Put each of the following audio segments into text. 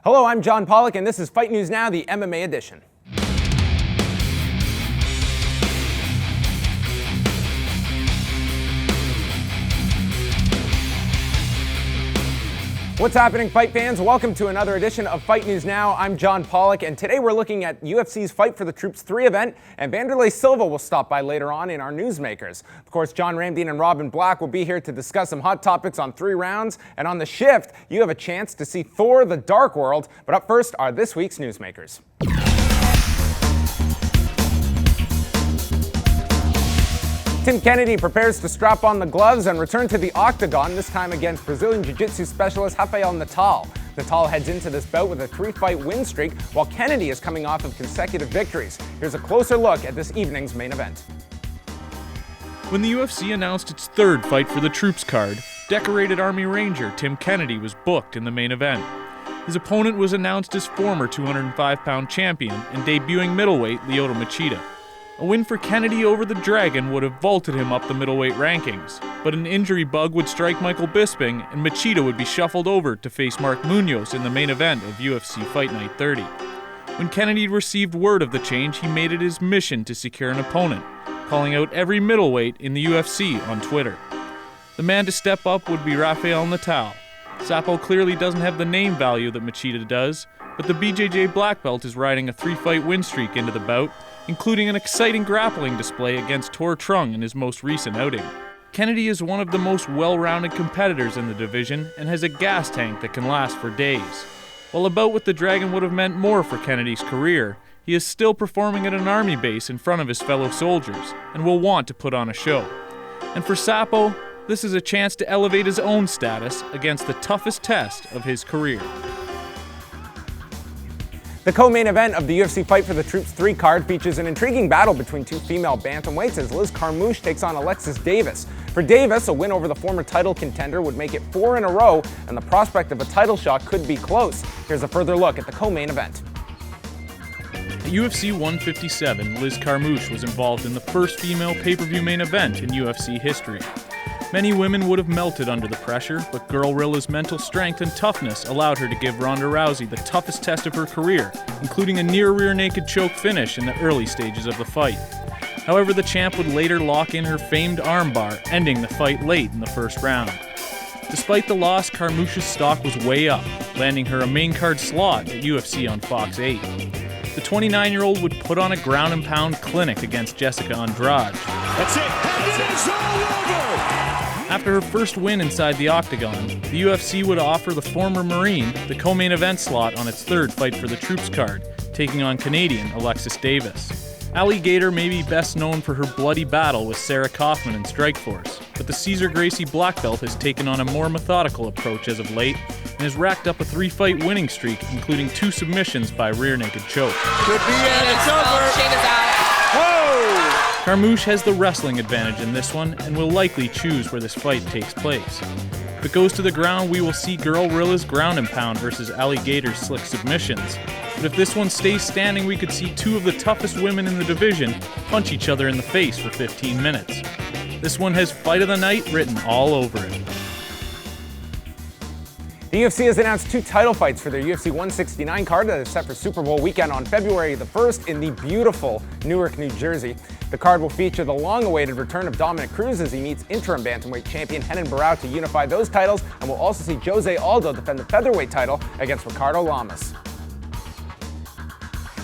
Hello, I'm John Pollock, and this is Fight News Now, the MMA edition. What's happening, fight fans? Welcome to another edition of Fight News Now. I'm John Pollock, and today we're looking at UFC's Fight for the Troops 3 event, and Wanderlei Silva will stop by later on in our newsmakers. Of course, John Ramdeen and Robin Black will be here to discuss some hot topics on 3 rounds, and on the shift, you have a chance to see Thor: The Dark World. But up first are this week's newsmakers. Tim Kennedy prepares to strap on the gloves and return to the octagon, this time against Brazilian Jiu-Jitsu specialist Natal. Natal heads into this bout with a 3-fight win streak, while Kennedy is coming off of consecutive victories. Here's a closer look at this evening's main event. When the UFC announced its 3rd Fight for the Troops card, decorated Army Ranger Tim Kennedy was booked in the main event. His opponent was announced as former 205-pound champion and debuting middleweight Lyoto Machida. A win for Kennedy over the Dragon would have vaulted him up the middleweight rankings, but an injury bug would strike Michael Bisping and Machida would be shuffled over to face Mark Munoz in the main event of UFC Fight Night 30. When Kennedy received word of the change, he made it his mission to secure an opponent, calling out every middleweight in the UFC on Twitter. The man to step up would be Rafael Natal. Sapo clearly doesn't have the name value that Machida does, but the BJJ black belt is riding a 3-fight win streak into the bout, including an exciting grappling display against Thor in his most recent outing. Kennedy is one of the most well-rounded competitors in the division and has a gas tank that can last for days. While a bout with the Dragon would have meant more for Kennedy's career, he is still performing at an army base in front of his fellow soldiers and will want to put on a show. And for Sapo, this is a chance to elevate his own status against the toughest test of his career. The co-main event of the UFC Fight for the Troops 3 card features an intriguing battle between 2 female bantamweights as Liz Carmouche takes on Alexis Davis. For Davis, a win over the former title contender would make it 4 in a row, and the prospect of a title shot could be close. Here's a further look at the co-main event. At UFC 157, Liz Carmouche was involved in the first female pay-per-view main event in UFC history. Many women would have melted under the pressure, but Guerrilla's mental strength and toughness allowed her to give Ronda Rousey the toughest test of her career, including a near rear-naked choke finish in the early stages of the fight. However, the champ would later lock in her famed armbar, ending the fight late in the first round. Despite the loss, Carmouche's stock was way up, landing her a main card slot at UFC on Fox 8. The 29-year-old would put on a ground-and-pound clinic against Jessica Andrade. That's it, and it is all over! After her first win inside the octagon, the UFC would offer the former Marine the co-main event slot on its 3rd Fight for the Troops card, taking on Canadian Alexis Davis. Alligator may be best known for her bloody battle with Sarah Kaufman in Strikeforce, but the Cesar Gracie black belt has taken on a more methodical approach as of late and has racked up a 3-fight winning streak, including 2 submissions by rear naked choke. Could be it, it's over! Carmouche has the wrestling advantage in this one and will likely choose where this fight takes place. If it goes to the ground, we will see Guerrilla's ground and pound versus Alligator's slick submissions. But if this one stays standing, we could see 2 of the toughest women in the division punch each other in the face for 15 minutes. This one has Fight of the Night written all over it. The UFC has announced 2 title fights for their UFC 169 card that is set for Super Bowl weekend on February the 1st in the beautiful Newark, New Jersey. The card will feature the long-awaited return of Dominic Cruz as he meets interim bantamweight champion Bellator to unify those titles, and we'll also see Jose Aldo defend the featherweight title against Aldo-Lamas.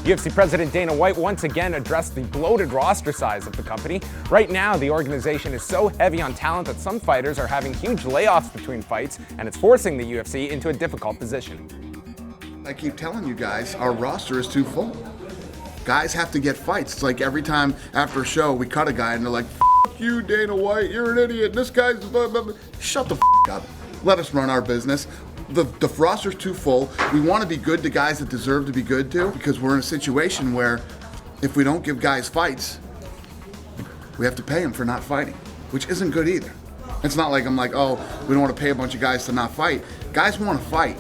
UFC President Dana White once again addressed the bloated roster size of the company. Right now, the organization is so heavy on talent that some fighters are having huge layoffs between fights, and it's forcing the UFC into a difficult position. I keep telling you guys, our roster is too full. Guys have to get fights. It's like every time after a show, we cut a guy and they're like, "F you, Dana White, you're an idiot, this guy's blah, blah, blah." Shut the up. Let us run our business. The roster's too full. We want to be good to guys that deserve to be good to, because we're in a situation where if we don't give guys fights, we have to pay them for not fighting, which isn't good either. It's not like I'm like, oh, we don't want to pay a bunch of guys to not fight. Guys want to fight.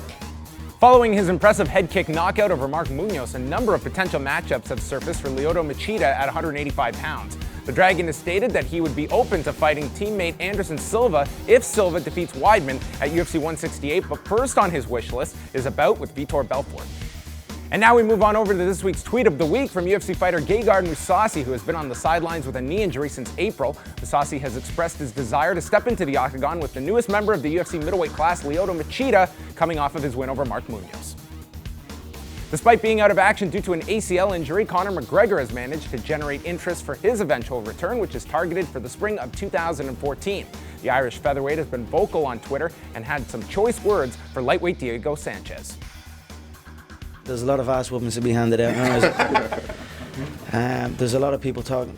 Following his impressive head kick knockout over Mark Munoz, a number of potential matchups have surfaced for Lyoto Machida at 185 pounds. The Dragon has stated that he would be open to fighting teammate Anderson Silva if Silva defeats Weidman at UFC 168, but first on his wish list is a bout with Vitor Belfort. And now we move on over to this week's tweet of the week from UFC fighter Gegard Mousasi, who has been on the sidelines with a knee injury since April. Mousasi has expressed his desire to step into the octagon with the newest member of the UFC middleweight class, Lyoto Machida, coming off of his win over Mark Munoz. Despite being out of action due to an ACL injury, Conor McGregor has managed to generate interest for his eventual return, which is targeted for the spring of 2014. The Irish featherweight has been vocal on Twitter and had some choice words for lightweight Diego Sanchez. There's a lot of ass whoopings to be handed out. There's a lot of people talking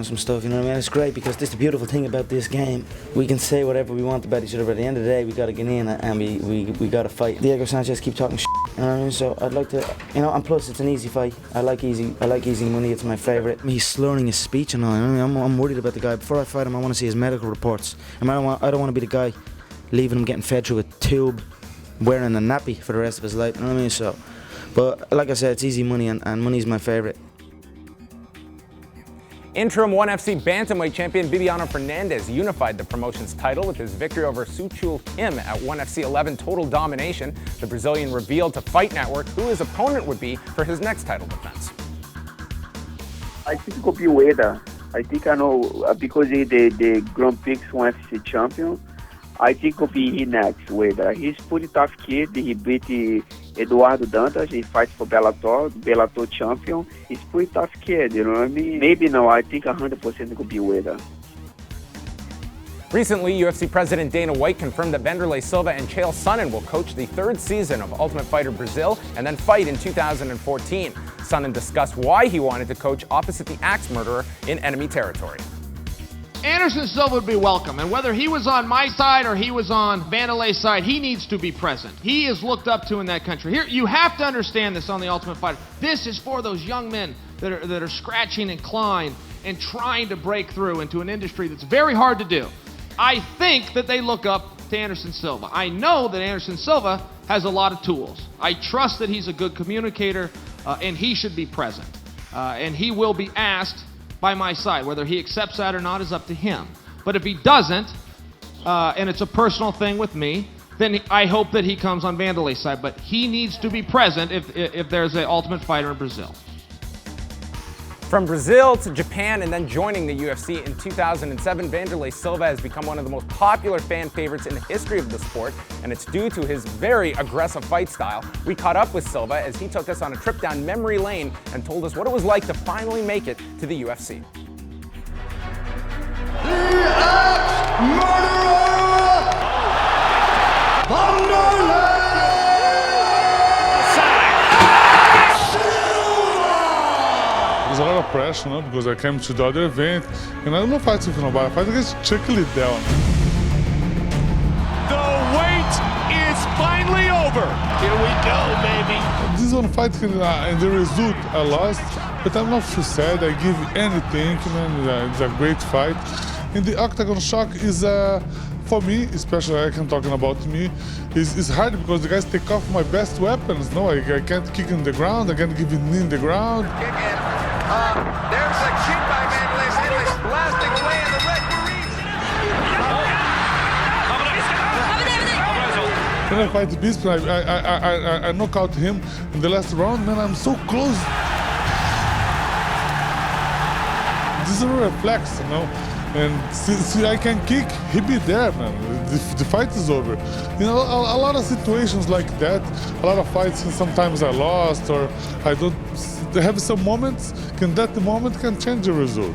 some stuff, you know what I mean? It's great because this is the beautiful thing about this game. We can say whatever we want about each other, but at the end of the day, we got to get in and we got to fight. Diego Sanchez keep talking shit, you know what I mean? So I'd like to, you know, and plus it's an easy fight. I like easy money, it's my favourite. He's slurring his speech and all, you know what I mean? I'm worried about the guy. Before I fight him, I want to see his medical reports. I don't want to be the guy leaving him getting fed through a tube, wearing a nappy for the rest of his life, you know what I mean? So, but like I said, it's easy money and money's my favourite. Interim ONE FC bantamweight champion Bibiano Fernandes unified the promotion's title with his victory over Suchul Kim at ONE FC 11 total domination. The Brazilian revealed to Fight Network who his opponent would be for his next title defense. I think it could be Ueda. I think I know because he's the Grand Prix ONE FC champion. I think it could be he next, Ueda. He's pretty tough kid. He beat Eduardo Dantas. He fights for Bellator champion. He's pretty tough kid, you know what I mean? Maybe no, I think 100% it could be Ueda. Recently, UFC President Dana White confirmed that Wanderlei Silva and Chael Sonnen will coach the third season of Ultimate Fighter Brazil and then fight in 2014. Sonnen discussed why he wanted to coach opposite the Axe Murderer in enemy territory. Anderson Silva would be welcome, and whether he was on my side or he was on Wanderlei's side, he needs to be present. He is looked up to in that country. Here, you have to understand this on The Ultimate Fighter. This is for those young men that are scratching and clawing and trying to break through into an industry that's very hard to do. I think that they look up to Anderson Silva. I know that Anderson Silva has a lot of tools. I trust that he's a good communicator, and he should be present. And he will be asked by my side. Whether he accepts that or not is up to him. But if he doesn't, and it's a personal thing with me, then I hope that he comes on Wanderlei's side. But he needs to be present if there's an Ultimate Fighter in Brazil. From Brazil to Japan and then joining the UFC in 2007, Wanderlei Silva has become one of the most popular fan favorites in the history of the sport, and it's due to his very aggressive fight style. We caught up with Silva as he took us on a trip down memory lane and told us what it was like to finally make it to the UFC. The Axe-Murderer! Wanderlei! There's a lot of pressure, no? Because I came to the other event and I don't know fight with nobody. I fight against Chuck Liddell. The wait is finally over. Here we go, baby. This one fight and the result I lost, but I'm not too sad. I give anything, man. It's a great fight. And the Octagon Shock is for me, especially I can talking about me, is hard because the guys take off my best weapons. No, I can't kick in the ground. I can't give a knee in the ground. Kick in. There's a kick by Wanderlei Silva, blasting away in the referee. When I fight Bisping, I knock out him in the last round, man. I'm so close. This is a reflex, you know. And see, I can kick, he be there, man. The fight is over. You know, a lot of situations like that, a lot of fights, sometimes I lost or I don't. They have some moments, that moment can change the result.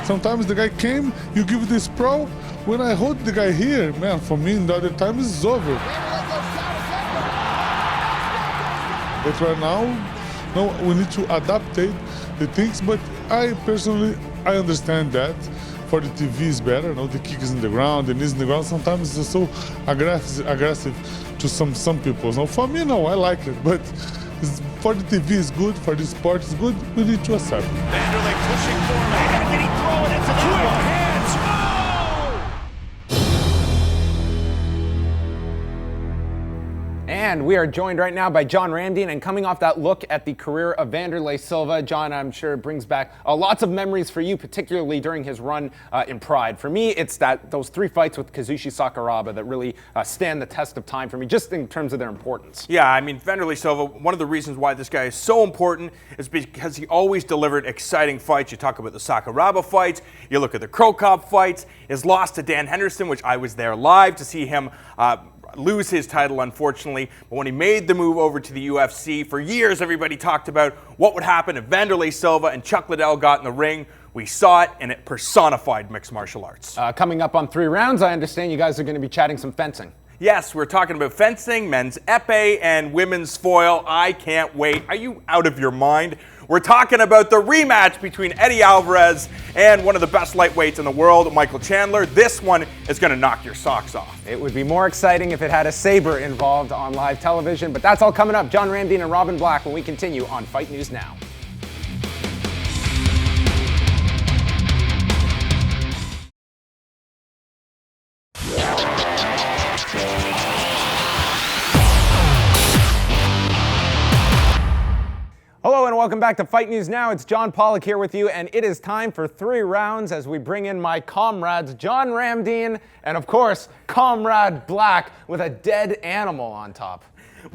Sometimes the guy came, you give this pro. When I hold the guy here, man, for me, the other time it's over. But right now, no, we need to adapt the things, but I personally, I understand that. For the TV is better, you know, the kick is in the ground, the knees in the ground. Sometimes it's so aggressive to some people. So for me, no, I like it, but for the TV is good, for the sport is good, we need to accept. Wanderlei pushing forward. Did he throw it into the quick hands? Oh! And we are joined right now by John Ramdien, and coming off that look at the career of Wanderlei Silva, John, I'm sure it brings back lots of memories for you, particularly during his run in Pride. For me, it's those 3 fights with Kazushi Sakuraba that really stand the test of time for me, just in terms of their importance. Yeah, I mean, Wanderlei Silva, one of the reasons why this guy is so important is because he always delivered exciting fights. You talk about the Sakuraba fights, you look at the Crow Cop fights, his loss to Dan Henderson, which I was there live to see him lose his title, unfortunately. But when he made the move over to the UFC, for years everybody talked about what would happen if Wanderlei Silva and Chuck Liddell got in the ring. We saw it, and it personified mixed martial arts. Coming up on 3 rounds, I understand you guys are going to be chatting some fencing. Yes, we're talking about fencing, men's épée, and women's foil. I can't wait. Are you out of your mind? We're talking about the rematch between Eddie Alvarez and one of the best lightweights in the world, Michael Chandler. This one is going to knock your socks off. It would be more exciting if it had a saber involved on live television, but that's all coming up. John Ramdien and Robin Black when we continue on Fight News Now. Hello and welcome back to Fight News Now. It's John Pollock here with you, and it is time for 3 rounds as we bring in my comrades, John Ramdien and, of course, Comrade Black with a dead animal on top.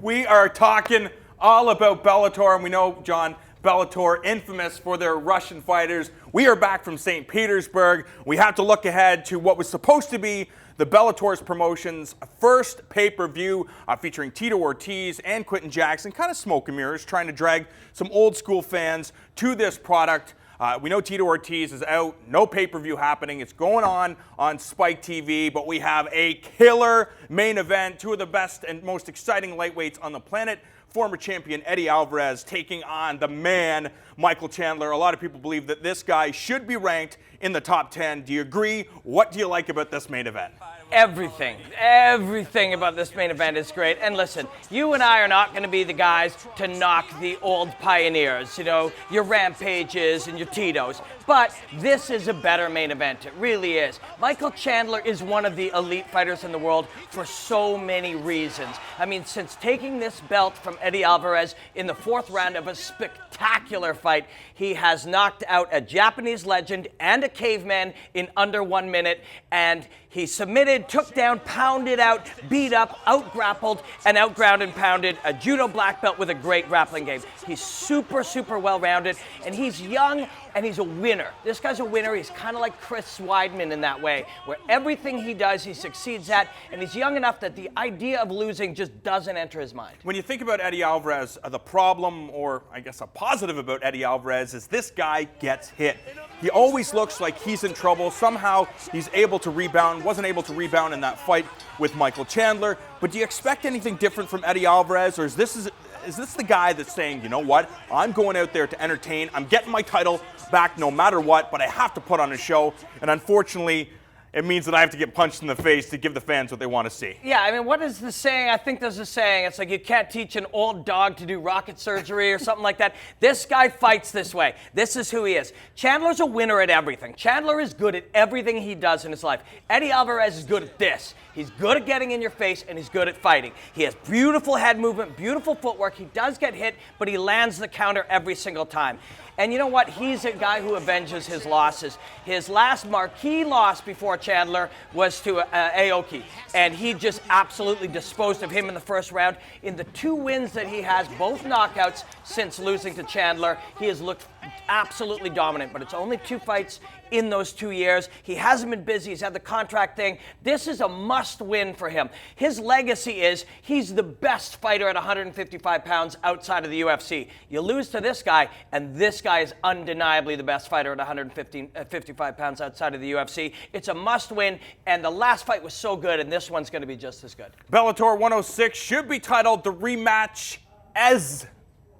We are talking all about Bellator, and we know, John, Bellator, infamous for their Russian fighters. We are back from St. Petersburg. We have to look ahead to what was supposed to be the Bellator's promotion's first pay-per-view featuring Tito Ortiz and Quinton Jackson, kind of smoke and mirrors, trying to drag some old school fans to this product. We know Tito Ortiz is out, no pay-per-view happening. It's going on Spike TV, but we have a killer main event, 2 of the best and most exciting lightweights on the planet. Former champion Eddie Alvarez taking on the man, Michael Chandler. A lot of people believe that this guy should be ranked in the top 10. Do you agree? What do you like about this main event? Everything about this main event is great. And listen, you and I are not going to be the guys to knock the old pioneers, you know, your Rampages and your Titos. But this is a better main event. It really is. Michael Chandler is one of the elite fighters in the world for so many reasons. I mean, since taking this belt from Eddie Alvarez in the 4th round of a spectacular fight, he has knocked out a Japanese legend and a caveman in under 1 minute, and he submitted, took down, pounded out, beat up, out-grappled, and out-ground and pounded a judo black belt with a great grappling game. He's super, super well-rounded, and he's young, and he's a winner. This guy's a winner. He's kind of like Chris Weidman in that way, where everything he does, he succeeds at, and he's young enough that the idea of losing just doesn't enter his mind. When you think about Eddie Alvarez, the problem, or I guess a positive about Eddie Alvarez, is this guy gets hit. He always looks like he's in trouble. Somehow he's able to rebound, wasn't able to rebound in that fight with Michael Chandler. But do you expect anything different from Eddie Alvarez, or is this the guy that's saying, you know what, I'm going out there to entertain, I'm getting my title back no matter what, but I have to put on a show, and unfortunately, it means that I have to get punched in the face to give the fans what they want to see. Yeah, I mean, what is the saying? I think there's a saying. It's like you can't teach an old dog to do rocket surgery or something like that. This guy fights this way. This is who he is. Chandler's a winner at everything. Chandler is good at everything he does in his life. Eddie Alvarez is good at this. He's good at getting in your face, and he's good at fighting. He has beautiful head movement, beautiful footwork. He does get hit, but he lands the counter every single time. And you know what? He's a guy who avenges his losses. His last marquee loss before Chandler was to Aoki, and he just absolutely disposed of him in the 1st round. In the 2 wins that he has, both knockouts since losing to Chandler, he has looked absolutely dominant, but it's only 2 fights in those 2 years. He hasn't been busy. He's had the contract thing. This is a must-win for him. His legacy is he's the best fighter at 155 pounds outside of the UFC. You lose to this guy, and this guy is undeniably the best fighter at 155 pounds outside of the UFC. It's a must-win, and the last fight was so good, and this one's going to be just as good. Bellator 106 should be titled The Rematch as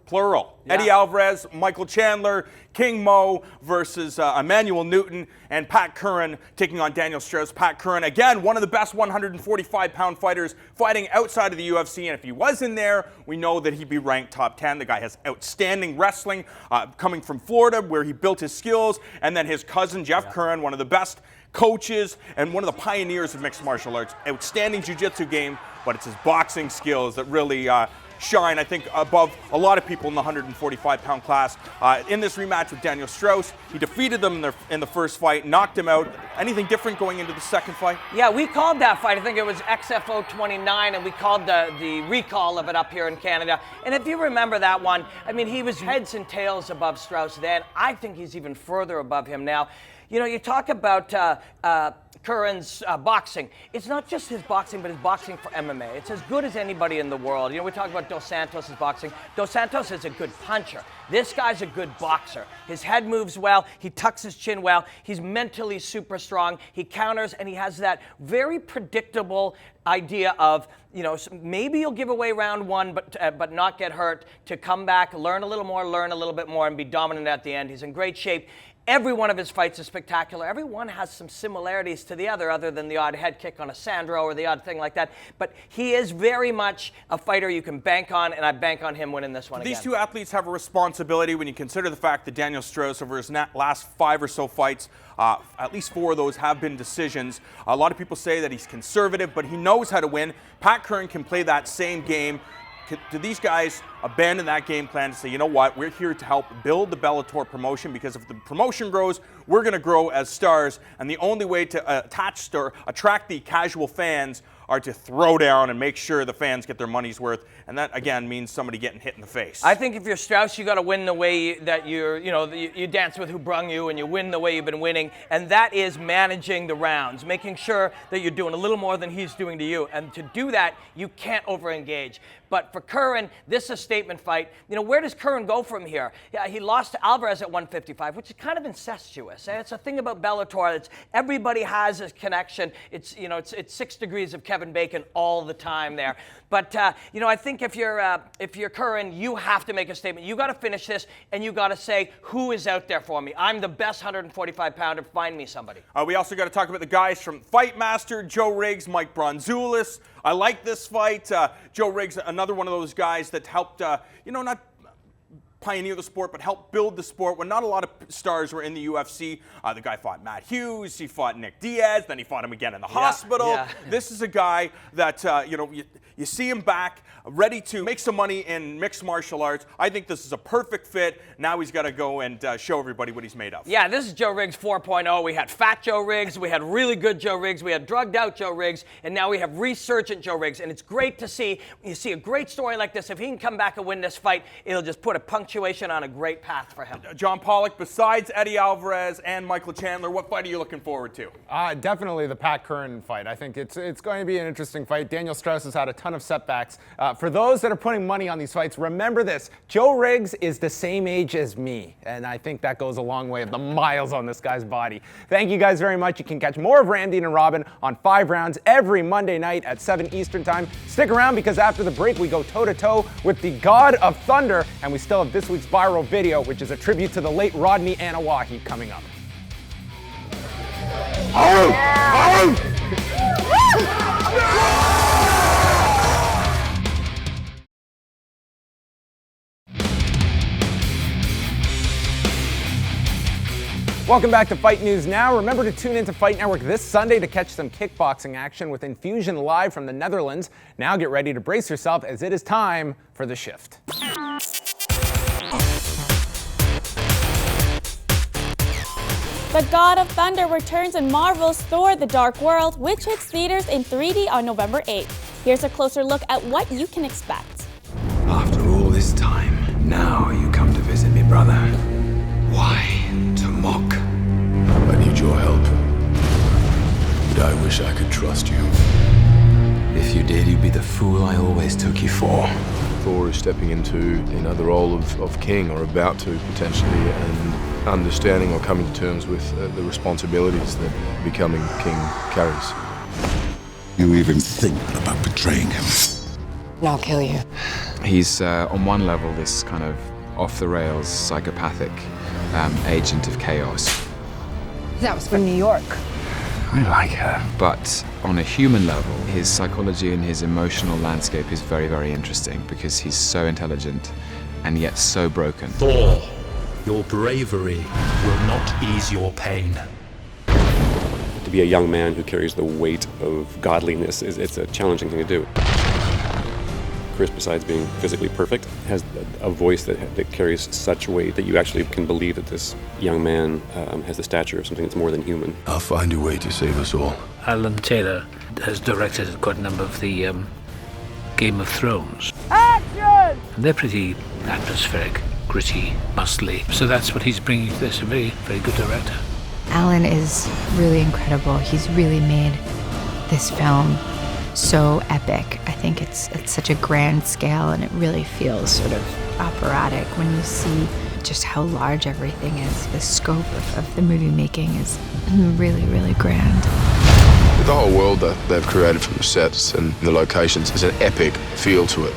plural. Yeah. Eddie Alvarez, Michael Chandler, King Mo versus Emmanuel Newton, and Pat Curran taking on Daniel Strauss. Pat Curran, again, one of the best 145-pound fighters fighting outside of the UFC, and if he was in there, we know that he'd be ranked top 10. The guy has outstanding wrestling, coming from Florida, where he built his skills, and then his cousin, Jeff Curran, one of the best coaches and one of the pioneers of mixed martial arts. Outstanding jiu-jitsu game, but it's his boxing skills that really shine, I think, above a lot of people in the 145-pound class. In this rematch with Daniel Strauss, he defeated them in the first fight, knocked him out. Anything different going into the second fight? Yeah, we called that fight. I think it was XFO 29, and we called the recall of it up here in Canada. And if you remember that one, I mean, he was heads and tails above Strauss then. I think he's even further above him now. You know, you talk about Curran's boxing. It's not just his boxing, but his boxing for MMA. It's as good as anybody in the world. You know, we talk about Dos Santos' boxing. Dos Santos is a good puncher. This guy's a good boxer. His head moves well. He tucks his chin well. He's mentally super strong. He counters, and he has that very predictable idea of, you know, maybe you'll give away round one, but not get hurt, to come back, learn a little more, learn a little bit more, and be dominant at the end. He's in great shape. Every one of his fights is spectacular. Every one has some similarities to the other than the odd head kick on a Sandro or the odd thing like that. But he is very much a fighter you can bank on, and I bank on him winning this one again. These two athletes have a responsibility when you consider the fact that Daniel Strauss, over his last 5 or so fights, at least 4 of those have been decisions. A lot of people say that he's conservative, but he knows how to win. Pat Curran can play that same game. Do these guys abandon that game plan and say, you know what, we're here to help build the Bellator promotion, because if the promotion grows, we're going to grow as stars, and the only way to attract the casual fans are to throw down and make sure the fans get their money's worth, and that again means somebody getting hit in the face. I think if you're Strauss, you got to win the way that you dance with who brung you, and you win the way you've been winning, and that is managing the rounds, making sure that you're doing a little more than he's doing to you, and to do that, you can't over-engage. But for Curran, this is a statement fight. You know, where does Curran go from here? Yeah, he lost to Alvarez at 155, which is kind of incestuous. And it's a thing about Bellator. It's everybody has a connection. It's 6 degrees of Kevin Bacon all the time there. But I think if you're Curran, you have to make a statement. You got to finish this, and you got to say, who is out there for me? I'm the best 145-pounder. Find me somebody. We also got to talk about the guys from Fight Master: Joe Riggs, Mike Bronzoulis. I like this fight. Joe Riggs, another one of those guys that helped, not pioneer the sport, but helped build the sport when not a lot of stars were in the UFC. The guy fought Matt Hughes, he fought Nick Diaz, then he fought him again in the hospital. Yeah. This is a guy that, you see him back, ready to make some money in mixed martial arts. I think this is a perfect fit. Now he's got to go and show everybody what he's made of. Yeah, this is Joe Riggs 4.0. We had fat Joe Riggs, we had really good Joe Riggs, we had drugged out Joe Riggs, and now we have resurgent Joe Riggs. And it's great to see. You see a great story like this. If he can come back and win this fight, it'll just put a punctuation on a great path for him. John Pollock, besides Eddie Alvarez and Michael Chandler, what fight are you looking forward to? Definitely the Pat Curran fight. I think it's going to be an interesting fight. Daniel Strauss has had a ton of setbacks. For those that are putting money on these fights, remember this. Joe Riggs is the same age as me, and I think that goes a long way of the miles on this guy's body. Thank you guys very much. You can catch more of Randy and Robin on 5 Rounds every Monday night at 7 Eastern Time. Stick around, because after the break, we go toe-to-toe with the God of Thunder, and we still have this week's viral video, which is a tribute to the late Rodney Anawahi, coming up. Welcome back to Fight News Now. Remember to tune into Fight Network this Sunday to catch some kickboxing action with Infusion live from the Netherlands. Now get ready to brace yourself, as it is time for the shift. The God of Thunder returns in Marvel's Thor: The Dark World, which hits theaters in 3D on November 8th. Here's a closer look at what you can expect. After all this time, now you come to visit me, brother. Why? To mock? I need your help. But I wish I could trust you. If you did, you'd be the fool I always took you for. Thor is stepping into the role of king, or about to, potentially, and understanding or coming to terms with the responsibilities that becoming king carries. You even think about betraying him? And I'll kill you. He's, on one level, this kind of off-the-rails, psychopathic agent of chaos. That was from New York. I like her. But on a human level, his psychology and his emotional landscape is very, very interesting, because he's so intelligent and yet so broken. Thor, your bravery will not ease your pain. To be a young man who carries the weight of godliness, it's a challenging thing to do. Chris, besides being physically perfect, has a voice that carries such weight that you actually can believe that this young man has the stature of something that's more than human. I'll find a way to save us all. Alan Taylor has directed quite a number of the Game of Thrones. Action! And they're pretty atmospheric, gritty, muscly. So that's what he's bringing to this, a very, very good director. Alan is really incredible. He's really made this film so epic. I think it's such a grand scale, and it really feels sort of operatic when you see just how large everything is. The scope of the movie making is really, really grand. The whole world that they've created from the sets and the locations is an epic feel to it.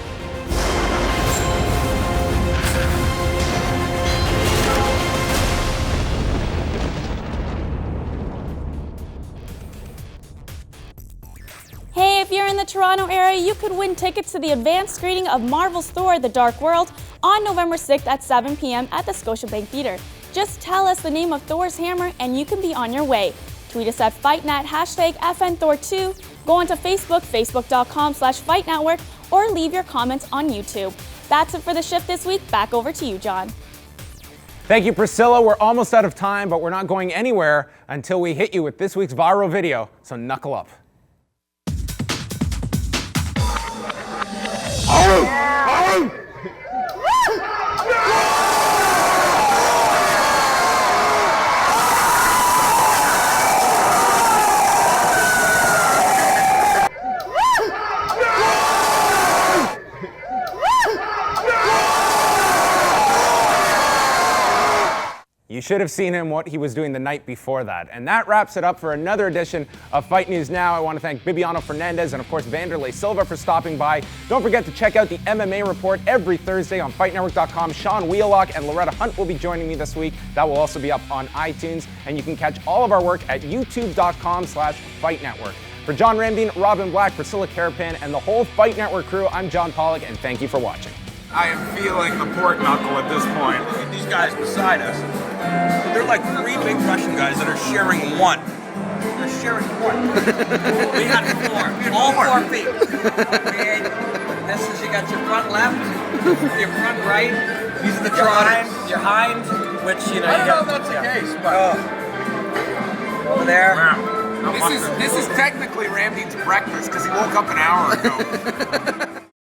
Hey, if you're in the Toronto area, you could win tickets to the advanced screening of Marvel's Thor: The Dark World on November 6th at 7 p.m. at the Scotiabank Theatre. Just tell us the name of Thor's hammer and you can be on your way. Tweet us at FightNet, #FNThor2, go onto Facebook, facebook.com/FightNetwork, or leave your comments on YouTube. That's it for the shift this week. Back over to you, John. Thank you, Priscilla. We're almost out of time, but we're not going anywhere until we hit you with this week's viral video, so knuckle up. You should have seen him what he was doing the night before that. And that wraps it up for another edition of Fight News Now. I want to thank Bibiano Fernandez and, of course, Vanderlei Silva for stopping by. Don't forget to check out the MMA Report every Thursday on FightNetwork.com. Sean Wheelock and Loretta Hunt will be joining me this week. That will also be up on iTunes. And you can catch all of our work at youtube.com/FightNetwork. For John Ramdeen, Robin Black, Priscilla Carapan, and the whole Fight Network crew, I'm John Pollock, and thank you for watching. I am feeling the pork knuckle at this point. These guys beside us, they're like three big Russian guys that are sharing one. They're sharing one. We had four. All 4 feet. This is, you got your front left, your front right. These are the your hind, which, you know, I don't you know if that's the case, but over there. Wow. This is technically Ramdeen's breakfast because he woke up an hour ago.